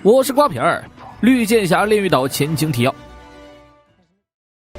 我是瓜皮儿，绿箭侠炼狱岛前情提要。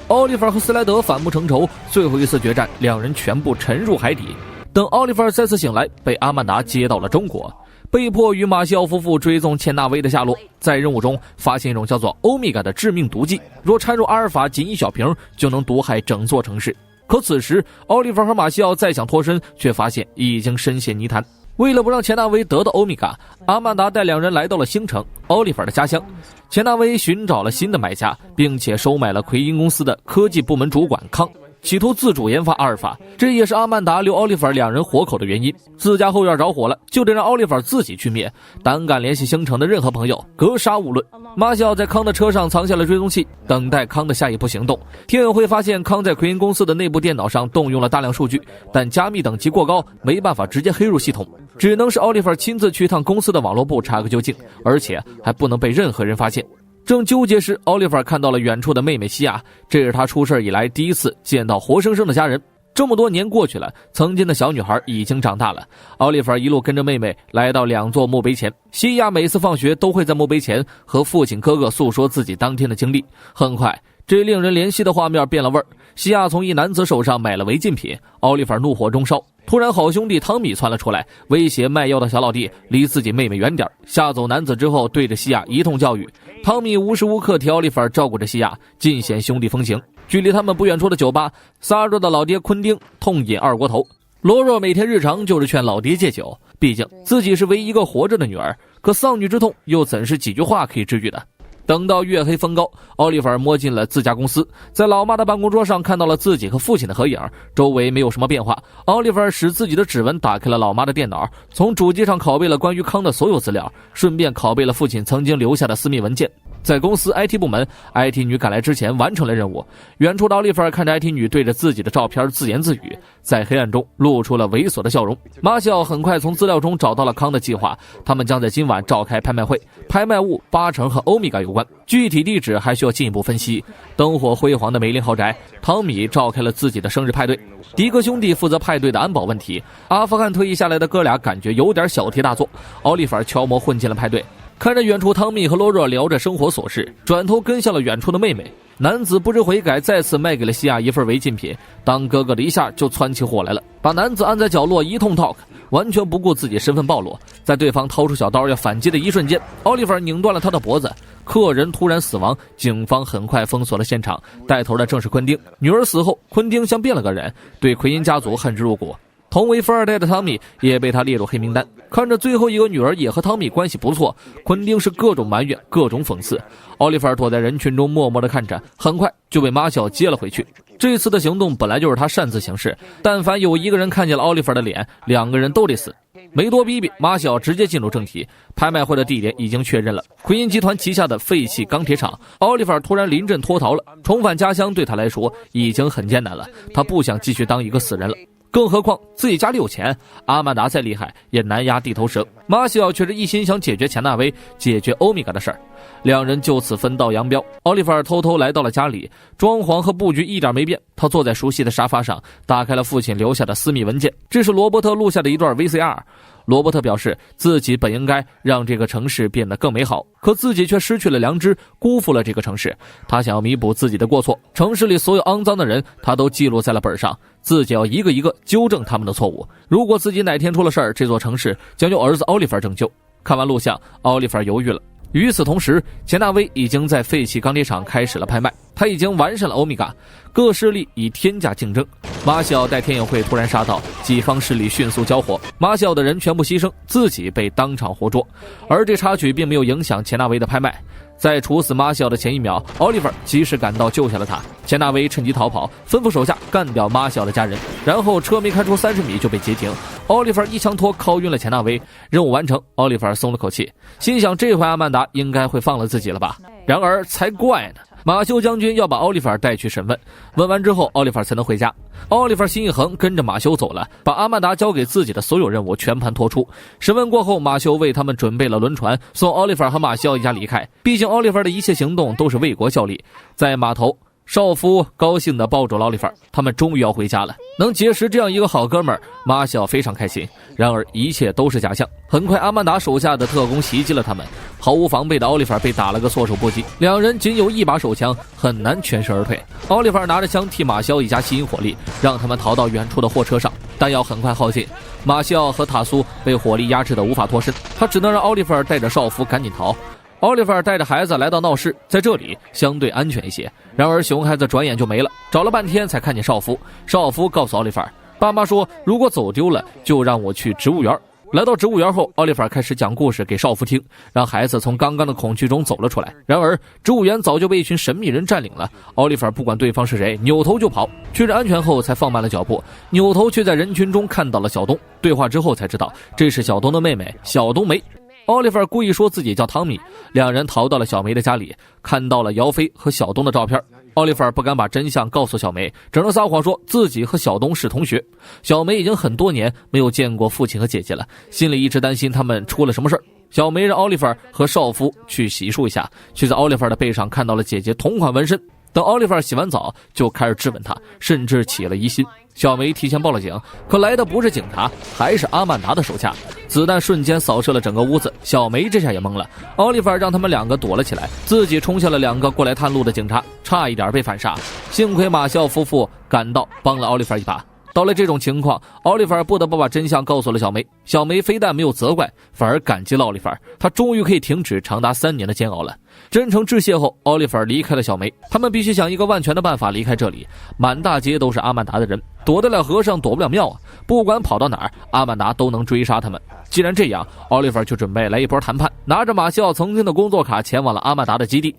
奥利弗和斯莱德反目成仇，最后一次决战，两人全部沉入海底。等奥利弗再次醒来，被阿曼达接到了中国，被迫与马西奥夫妇追踪钱纳威的下落。在任务中发现一种叫做欧米伽的致命毒剂，若掺入阿尔法仅一小瓶，就能毒害整座城市。可此时奥利弗和马西奥再想脱身，却发现已经深陷泥潭。为了不让钱纳威得到欧米伽，阿曼达带两人来到了星城，奥利弗的家乡。钱纳威寻找了新的买家，并且收买了奎因公司的科技部门主管康，企图自主研发阿尔法。这也是阿曼达留奥利弗两人活口的原因。自家后院着火了，就得让奥利弗自己去灭，胆敢联系星城的任何朋友，格杀勿论。马西奥在康的车上藏下了追踪器，等待康的下一步行动。天委会发现康在奎因公司的内部电脑上动用了大量数据，但加密等级过高，没办法直接黑入系统，只能是奥利弗亲自去趟公司的网络部查个究竟，而且还不能被任何人发现。正纠结时，奥利弗看到了远处的妹妹西亚，这是他出事以来第一次见到活生生的家人。这么多年过去了，曾经的小女孩已经长大了。奥利弗一路跟着妹妹来到两座墓碑前，西亚每次放学都会在墓碑前和父亲哥哥诉说自己当天的经历。很快，这令人怜惜的画面变了味儿。西亚从一男子手上买了违禁品，奥利弗怒火中烧。突然好兄弟汤米窜了出来，威胁卖药的小老弟离自己妹妹远点。吓走男子之后，对着西亚一通教育。汤米无时无刻替奥利弗照顾着西亚，尽显兄弟风情。距离他们不远处的酒吧，撒若的老爹昆丁痛饮二锅头，罗若每天日常就是劝老爹戒酒，毕竟自己是唯一一个活着的女儿，可丧女之痛又怎是几句话可以治愈的。等到月黑风高，奥利弗摸进了自家公司，在老妈的办公桌上看到了自己和父亲的合影，周围没有什么变化。奥利弗使自己的指纹打开了老妈的电脑，从主机上拷贝了关于康的所有资料，顺便拷贝了父亲曾经留下的私密文件。在公司 IT 部门， IT 女赶来之前完成了任务。远处的奥利弗看着 IT 女对着自己的照片自言自语，在黑暗中露出了猥琐的笑容。马西奥很快从资料中找到了康的计划，他们将在今晚召开拍卖会，拍卖物80%和欧米伽有关，具体地址还需要进一步分析。灯火辉煌的梅林豪宅，汤米召开了自己的生日派对，迪克兄弟负责派对的安保问题。阿富汗退役下来的哥俩感觉有点小题大做，奥利弗悄摸混进了派对，看着远处汤米和罗若聊着生活琐事，转头跟向了远处的妹妹。男子不知悔改，再次卖给了西亚一份违禁品，当哥哥的一下就窜起火来了，把男子按在角落一通 talk， 完全不顾自己身份暴露。在对方掏出小刀要反击的一瞬间，奥利弗拧断了他的脖子，客人突然死亡，警方很快封锁了现场，带头的正是昆丁。女儿死后，昆丁像变了个人，对奎因家族恨之入骨。同为富二代的汤米也被他列入黑名单。看着最后一个女儿也和汤米关系不错，昆丁是各种埋怨，各种讽刺。奥利弗躲在人群中默默地看着，很快就被马小接了回去。这次的行动本来就是他擅自行事，但凡有一个人看见了奥利弗的脸，两个人都得死。没多逼逼，马小直接进入正题。拍卖会的地点已经确认了，奎因集团旗下的废弃钢铁厂。奥利弗突然临阵脱逃了，重返家乡对他来说已经很艰难了，他不想继续当一个死人了。更何况自己家里有钱，阿曼达再厉害也难压地头蛇。马西奥却是一心想解决钱纳威，解决欧米伽的事儿，两人就此分道扬镳。奥利弗偷偷来到了家里，装潢和布局一点没变，他坐在熟悉的沙发上，打开了父亲留下的私密文件，这是罗伯特录下的一段 VCR。罗伯特表示自己本应该让这个城市变得更美好，可自己却失去了良知，辜负了这个城市。他想要弥补自己的过错，城市里所有肮脏的人他都记录在了本上，自己要一个一个纠正他们的错误。如果自己哪天出了事儿，这座城市将由儿子奥利弗拯救。看完录像，奥利弗犹豫了。与此同时，钱纳威已经在废弃钢铁厂开始了拍卖，他已经完善了欧米伽，各势力以天价竞争。马西奥带天友会突然杀到，几方势力迅速交火，马西奥的人全部牺牲，自己被当场活捉。而这插曲并没有影响钱纳威的拍卖，在处死马西奥的前一秒，奥利弗及时赶到救下了他。钱纳威趁机逃跑，吩咐手下干掉马西奥的家人，然后车没开出30米就被截停。奥利弗一枪托敲晕了钱纳威，任务完成。奥利弗松了口气，心想这回阿曼达应该会放了自己了吧。然而才怪呢，马修将军要把奥利弗带去审问，问完之后奥利弗才能回家。奥利弗心一横，跟着马修走了，把阿曼达交给自己的所有任务全盘托出。审问过后，马修为他们准备了轮船，送奥利弗和马修一家离开，毕竟奥利弗的一切行动都是为国效力。在码头，少夫高兴地抱住了奥利弗，他们终于要回家了。能结识这样一个好哥们儿，马小非常开心。然而一切都是假象，很快阿曼达手下的特工袭击了他们，毫无防备的奥利弗被打了个措手不及。两人仅有一把手枪，很难全身而退。奥利弗拿着枪替马肖一家吸引火力，让他们逃到远处的货车上。弹药很快耗尽，马肖和塔苏被火力压制的无法脱身，他只能让奥利弗带着少夫赶紧逃。奥利弗带着孩子来到闹市，在这里相对安全一些。然而熊孩子转眼就没了，找了半天才看见少夫。少夫告诉奥利弗，爸妈说如果走丢了就让我去植物园。来到植物园后，奥利弗开始讲故事给少夫听，让孩子从刚刚的恐惧中走了出来。然而植物园早就被一群神秘人占领了，奥利弗不管对方是谁，扭头就跑。确认安全后才放慢了脚步，扭头却在人群中看到了小东。对话之后才知道这是小东的妹妹小冬梅。奥利弗故意说自己叫汤米，两人逃到了小梅的家里，看到了姚飞和小东的照片。奥利弗不敢把真相告诉小梅，只能撒谎说自己和小东是同学。小梅已经很多年没有见过父亲和姐姐了，心里一直担心他们出了什么事儿。小梅让奥利弗和少夫去洗漱一下，却在奥利弗的背上看到了姐姐同款纹身。等奥利弗洗完澡就开始质问他，甚至起了疑心。小梅提前报了警，可来的不是警察，还是阿曼达的手下。子弹瞬间扫射了整个屋子，小梅这下也懵了。奥利弗让他们两个躲了起来，自己冲向了两个过来探路的警察，差一点被反杀。幸亏马肖夫妇赶到，帮了奥利弗一把。到了这种情况，奥利弗不得不把真相告诉了小梅。小梅非但没有责怪，反而感激了奥利弗，他终于可以停止长达3年的煎熬了。真诚致谢后，奥利弗离开了小梅，他们必须想一个万全的办法离开这里。满大街都是阿曼达的人，躲得了和尚躲不了庙啊！不管跑到哪儿，阿曼达都能追杀他们。既然这样，奥利弗就准备来一波谈判，拿着马肖曾经的工作卡前往了阿曼达的基地。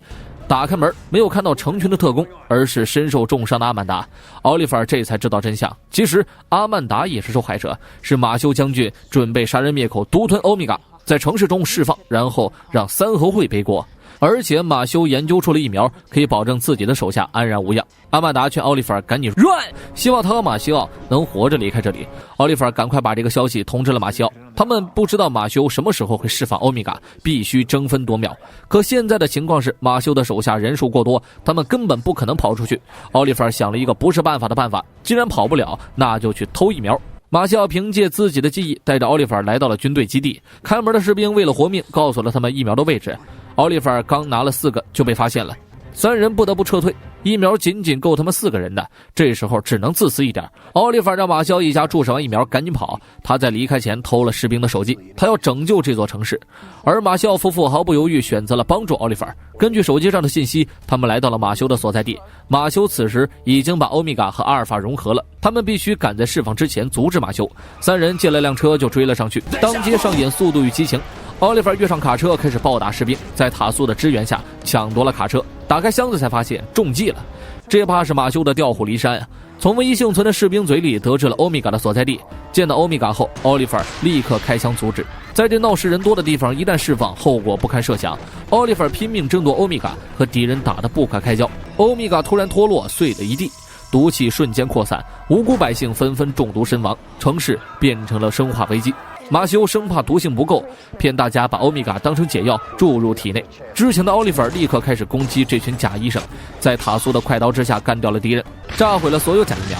打开门，没有看到成群的特工，而是身受重伤的阿曼达。奥利弗这才知道真相，其实阿曼达也是受害者，是马修将军准备杀人灭口，独吞欧米伽，在城市中释放，然后让三合会背锅。而且马修研究出了疫苗，可以保证自己的手下安然无恙。阿曼达劝奥利弗赶紧 run， 希望他和马修能活着离开这里。奥利弗赶快把这个消息通知了马修，他们不知道马修什么时候会释放欧米伽，必须争分夺秒。可现在的情况是，马修的手下人数过多，他们根本不可能跑出去。奥利弗想了一个不是办法的办法，既然跑不了，那就去偷疫苗。马肖凭借自己的记忆带着奥利弗来到了军队基地，看门的士兵为了活命告诉了他们疫苗的位置。奥利弗刚拿了4个就被发现了，3人不得不撤退，疫苗仅仅够他们4个人的，这时候只能自私一点。奥利弗让马肖一家注射完疫苗赶紧跑，他在离开前偷了士兵的手机，他要拯救这座城市。而马肖夫妇毫不犹豫选择了帮助奥利弗。根据手机上的信息，他们来到了马修的所在地。马修此时已经把欧米伽和阿尔法融合了，他们必须赶在释放之前阻止马修。3人借了辆车就追了上去，当街上演速度与激情。奥利弗跃上卡车开始暴打士兵，在塔苏的支援下抢夺了卡车，打开箱子才发现中计了，这怕是马修的调虎离山啊！从唯一幸存的士兵嘴里得知了欧米伽的所在地，见到欧米伽后，奥利弗立刻开枪阻止。在这闹事人多的地方，一旦释放，后果不堪设想。奥利弗拼命争夺欧米伽，和敌人打得不可开交。欧米伽突然脱落，碎了一地，毒气瞬间扩散，无辜百姓纷纷中毒身亡，城市变成了生化危机。马修生怕毒性不够，骗大家把欧米伽当成解药注入体内。知情的奥利弗立刻开始攻击这群假医生，在塔苏的快刀之下干掉了敌人，炸毁了所有假疫苗。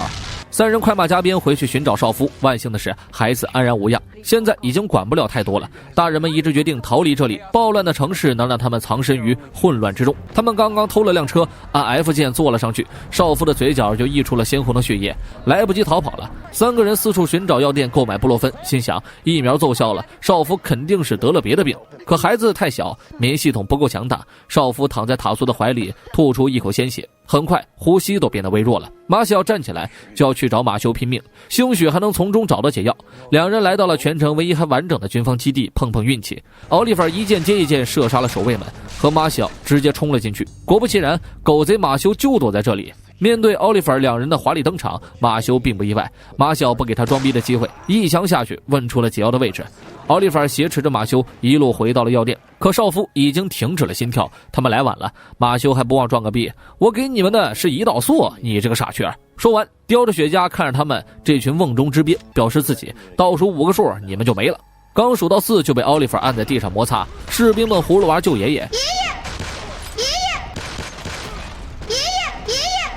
3人快马加鞭回去寻找少夫，万幸的是孩子安然无恙，现在已经管不了太多了。大人们一致决定逃离这里，暴乱的城市能让他们藏身于混乱之中。他们刚刚偷了辆车，按 F 键坐了上去，少夫的嘴角就溢出了鲜红的血液，来不及逃跑了。3个人四处寻找药店购买布洛芬，心想疫苗奏效了，少夫肯定是得了别的病。可孩子太小，免疫系统不够强大，少夫躺在塔苏的怀里吐出一口鲜血，很快呼吸都变得微弱了。马小站起来就要去找马修拼命，兴许还能从中找到解药。2人来到了全城唯一还完整的军方基地，碰碰运气。奥利弗一箭接一箭射杀了守卫们，和马小直接冲了进去。果不其然，狗贼马修就躲在这里。面对奥利弗2人的华丽登场，马修并不意外，马小不给他装逼的机会，一枪下去问出了解药的位置。奥利弗挟持着马修一路回到了药店，可少夫已经停止了心跳，他们来晚了。马修还不忘装个逼，我给你们的是胰岛素，你这个傻缺。说完叼着雪茄看着他们这群瓮中之鳖，表示自己倒数5个数你们就没了。刚数到4就被奥利弗按在地上摩擦，士兵们葫芦娃救爷爷，爷爷爷爷爷爷爷爷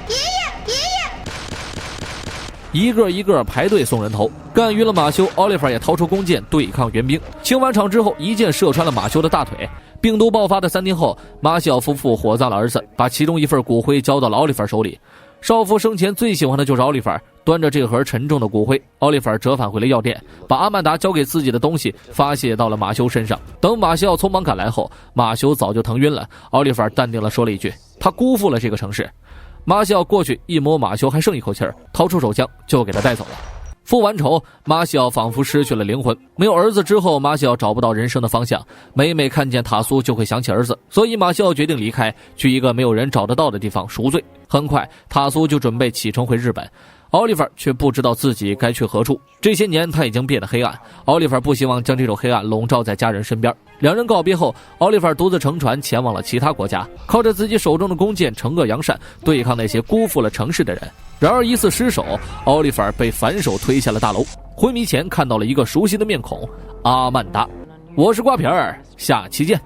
一个一个排队送人头。干晕了马修，奥利弗也掏出弓箭对抗援兵。清完场之后，一箭射穿了马修的大腿。病毒爆发的3天后，马西奥夫妇火葬了儿子，把其中一份骨灰交到了奥利弗手里。少妇生前最喜欢的就是奥利弗，端着这盒沉重的骨灰，奥利弗折返回了药店，把阿曼达交给自己的东西发泄到了马修身上。等马西奥匆忙赶来后，马修早就疼晕了。奥利弗淡定地说了一句：“他辜负了这个城市。”马西奥过去一摸马修还剩一口气儿，掏出手枪就给他带走了。复完仇，马西奥仿佛失去了灵魂。没有儿子之后，马西奥找不到人生的方向，每看见塔苏就会想起儿子，所以马西奥决定离开，去一个没有人找得到的地方赎罪。很快，塔苏就准备启程回日本，奥利弗却不知道自己该去何处。这些年他已经变得黑暗，奥利弗不希望将这种黑暗笼罩在家人身边。两人告别后，奥利弗独自乘船前往了其他国家，靠着自己手中的弓箭惩恶扬善，对抗那些辜负了城市的人。然而一次失手，奥利弗被反手推下了大楼。昏迷前看到了一个熟悉的面孔——阿曼达。我是瓜皮儿，下期见。